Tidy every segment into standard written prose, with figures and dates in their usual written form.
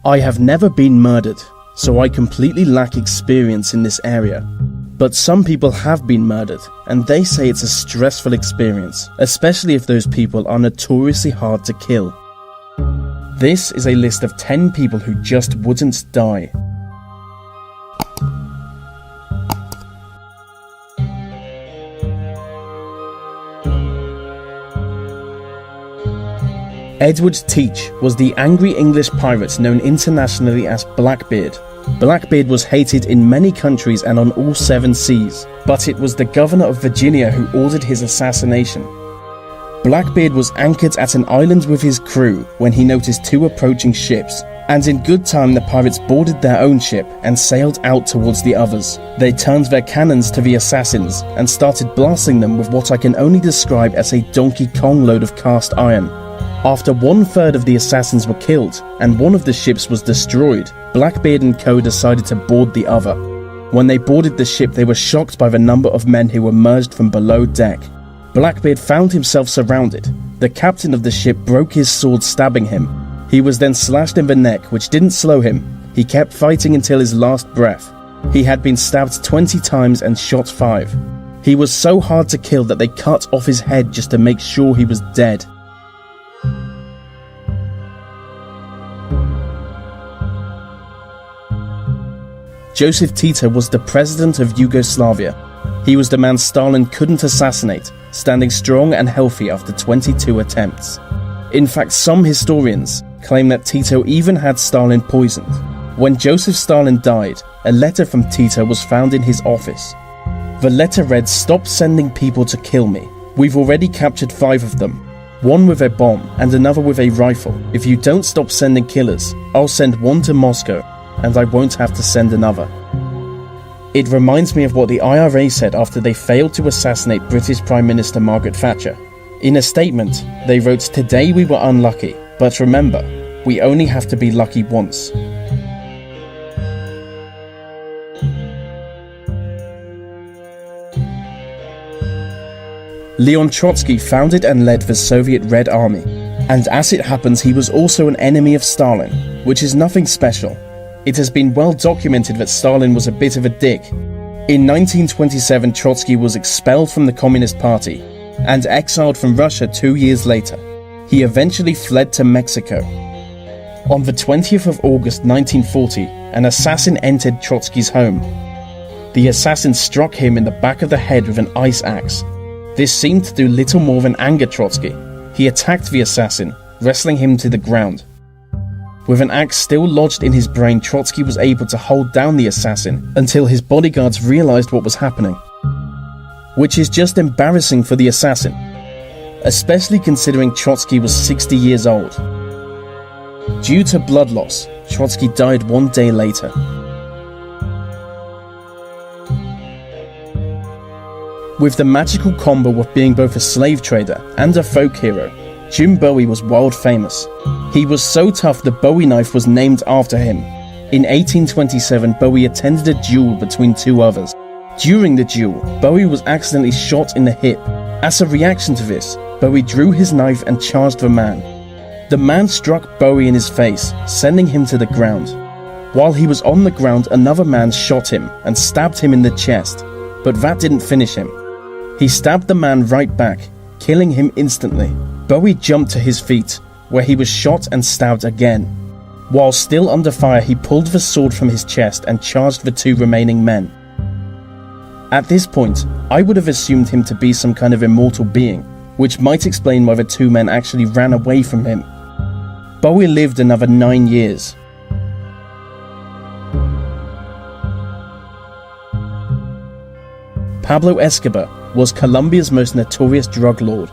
I have never been murdered, so I completely lack experience in this area. But some people have been murdered, and they say it's a stressful experience, especially if those people are notoriously hard to kill. This is a list of 10 people who just wouldn't die. Edward Teach was the angry English pirate known internationally as Blackbeard. Blackbeard was hated in many countries and on all 7 seas, but it was the governor of Virginia who ordered his assassination. Blackbeard was anchored at an island with his crew when he noticed 2 approaching ships, and in good time the pirates boarded their own ship and sailed out towards the others. They turned their cannons to the assassins and started blasting them with what I can only describe as a Donkey Kong load of cast iron. After 1/3 of the assassins were killed and one of the ships was destroyed, Blackbeard and co decided to board the other. When they boarded the ship, they were shocked by the number of men who emerged from below deck. Blackbeard found himself surrounded. The captain of the ship broke his sword, stabbing him. He was then slashed in the neck, which didn't slow him. He kept fighting until his last breath. He had been stabbed 20 times and shot 5. He was so hard to kill that they cut off his head just to make sure he was dead. Joseph Tito was the president of Yugoslavia. He was the man Stalin couldn't assassinate, standing strong and healthy after 22 attempts. In fact, some historians claim that Tito even had Stalin poisoned. When Joseph Stalin died, a letter from Tito was found in his office. The letter read, "Stop sending people to kill me. We've already captured 5 of them. 1 with a bomb and another with a rifle. If you don't stop sending killers, I'll send 1 to Moscow, and I won't have to send another." It reminds me of what the IRA said after they failed to assassinate British Prime Minister Margaret Thatcher. In a statement, they wrote, "Today we were unlucky, but remember, we only have to be lucky once." Leon Trotsky founded and led the Soviet Red Army, and as it happens, he was also an enemy of Stalin, which is nothing special. It has been well documented that Stalin was a bit of a dick. In 1927, Trotsky was expelled from the Communist Party and exiled from Russia 2 years later. He eventually fled to Mexico. On the 20th of August 1940, an assassin entered Trotsky's home. The assassin struck him in the back of the head with an ice axe. This seemed to do little more than anger Trotsky. He attacked the assassin, wrestling him to the ground. With an axe still lodged in his brain, Trotsky was able to hold down the assassin until his bodyguards realized what was happening. Which is just embarrassing for the assassin, especially considering Trotsky was 60 years old. Due to blood loss, Trotsky died 1 day later. With the magical combo of being both a slave trader and a folk hero, Jim Bowie was world famous. He was so tough the Bowie knife was named after him. In 1827, Bowie attended a duel between 2 others. During the duel, Bowie was accidentally shot in the hip. As a reaction to this, Bowie drew his knife and charged the man. The man struck Bowie in his face, sending him to the ground. While he was on the ground, another man shot him and stabbed him in the chest, but that didn't finish him. He stabbed the man right back, killing him instantly. Bowie jumped to his feet, where he was shot and stabbed again. While still under fire, he pulled the sword from his chest and charged the 2 remaining men. At this point, I would have assumed him to be some kind of immortal being, which might explain why the 2 men actually ran away from him. Bowie lived another 9 years. Pablo Escobar was Colombia's most notorious drug lord.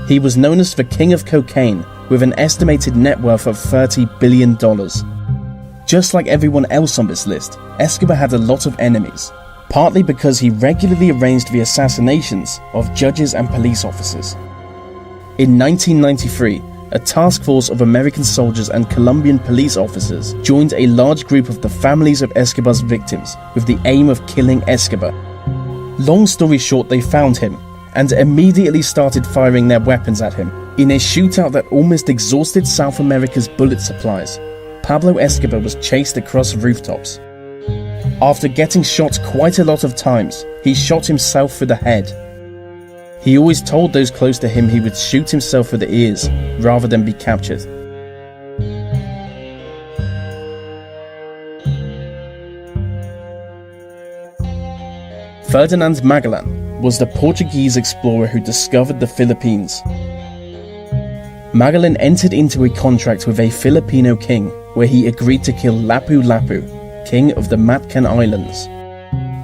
He was known as the King of Cocaine, with an estimated net worth of $30 billion. Just like everyone else on this list, Escobar had a lot of enemies, partly because he regularly arranged the assassinations of judges and police officers. In 1993, a task force of American soldiers and Colombian police officers joined a large group of the families of Escobar's victims with the aim of killing Escobar. Long story short, they found him and immediately started firing their weapons at him. In a shootout that almost exhausted South America's bullet supplies, Pablo Escobar was chased across rooftops. After getting shot quite a lot of times, he shot himself through the head. He always told those close to him he would shoot himself through the ears rather than be captured. Ferdinand Magellan was the Portuguese explorer who discovered the Philippines. Magellan entered into a contract with a Filipino king where he agreed to kill Lapu-Lapu, king of the Matcan Islands.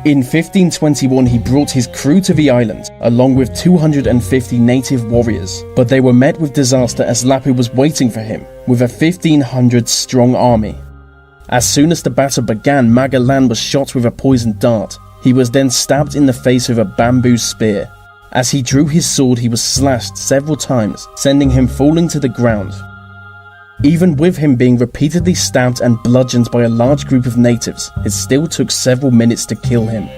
In 1521 he brought his crew to the island along with 250 native warriors, but they were met with disaster as Lapu was waiting for him with a 1,500 strong army. As soon as the battle began, Magellan was shot with a poisoned dart. He was then stabbed in the face with a bamboo spear. As he drew his sword, he was slashed several times, sending him falling to the ground. Even with him being repeatedly stabbed and bludgeoned by a large group of natives, it still took several minutes to kill him.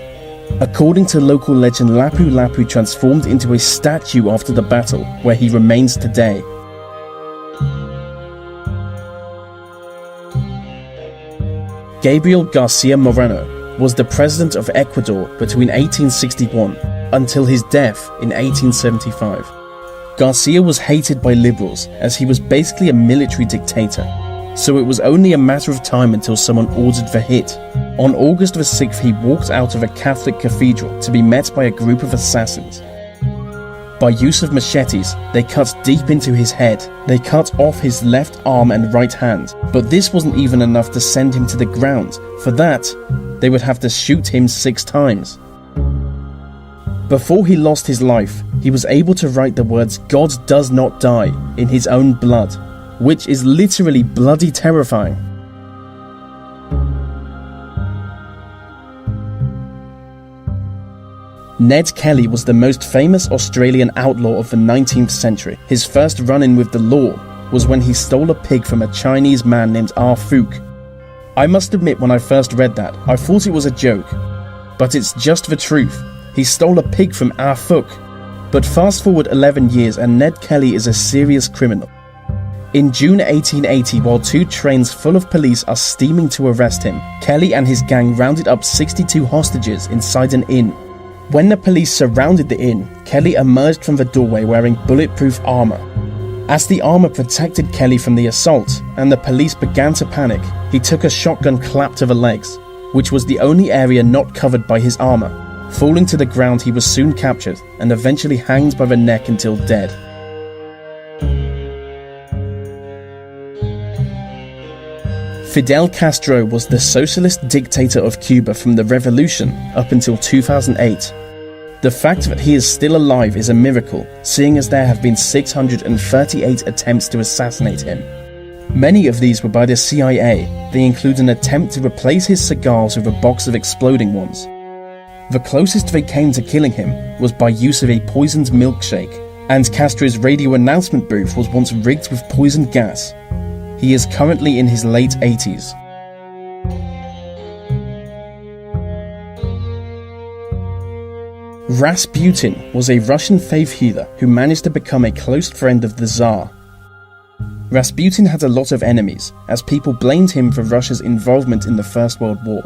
According to local legend, Lapu-Lapu transformed into a statue after the battle, where he remains today. Gabriel Garcia Moreno was the president of Ecuador between 1861 until his death in 1875. Garcia was hated by liberals as he was basically a military dictator, so it was only a matter of time until someone ordered the hit. On August the 6th, he walked out of a Catholic cathedral to be met by a group of assassins. By use of machetes, they cut deep into his head. They cut off his left arm and right hand, but this wasn't even enough to send him to the ground. For that, they would have to shoot him 6 times. Before he lost his life, he was able to write the words "God does not die" in his own blood, which is literally bloody terrifying. Ned Kelly was the most famous Australian outlaw of the 19th century. His first run-in with the law was when he stole a pig from a Chinese man named Ah Fook. I must admit, when I first read that, I thought it was a joke. But it's just the truth. He stole a pig from Ah Fook. But fast forward 11 years and Ned Kelly is a serious criminal. In June 1880, while 2 trains full of police are steaming to arrest him, Kelly and his gang rounded up 62 hostages inside an inn. When the police surrounded the inn, Kelly emerged from the doorway wearing bulletproof armor. As the armor protected Kelly from the assault and the police began to panic, he took a shotgun clap to the legs, which was the only area not covered by his armor. Falling to the ground, he was soon captured and eventually hanged by the neck until dead. Fidel Castro was the socialist dictator of Cuba from the revolution up until 2008. The fact that he is still alive is a miracle, seeing as there have been 638 attempts to assassinate him. Many of these were by the CIA. They include an attempt to replace his cigars with a box of exploding ones. The closest they came to killing him was by use of a poisoned milkshake, and Castro's radio announcement booth was once rigged with poisoned gas. He is currently in his late 80s. Rasputin was a Russian faith healer who managed to become a close friend of the Tsar. Rasputin had a lot of enemies, as people blamed him for Russia's involvement in the First World War.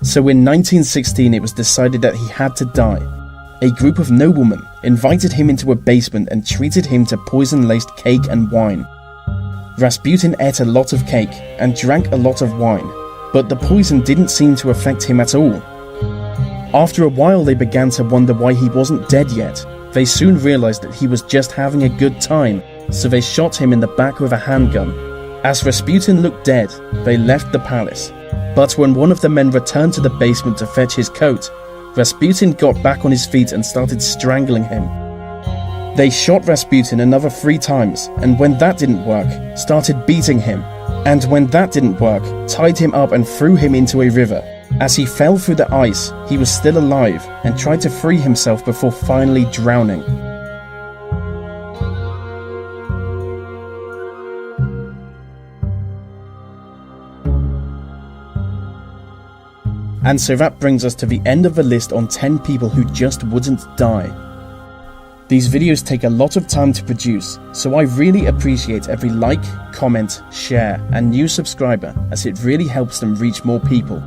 So in 1916 it was decided that he had to die. A group of noblemen invited him into a basement and treated him to poison-laced cake and wine. Rasputin ate a lot of cake and drank a lot of wine, but the poison didn't seem to affect him at all. After a while they began to wonder why he wasn't dead yet. They soon realized that he was just having a good time, so they shot him in the back with a handgun. As Rasputin looked dead, they left the palace. But when one of the men returned to the basement to fetch his coat, Rasputin got back on his feet and started strangling him. They shot Rasputin another 3 times, and when that didn't work, started beating him. And when that didn't work, tied him up and threw him into a river. As he fell through the ice, he was still alive and tried to free himself before finally drowning. And so that brings us to the end of the list on 10 people who just wouldn't die. These videos take a lot of time to produce, so I really appreciate every like, comment, share, and new subscriber, as it really helps them reach more people.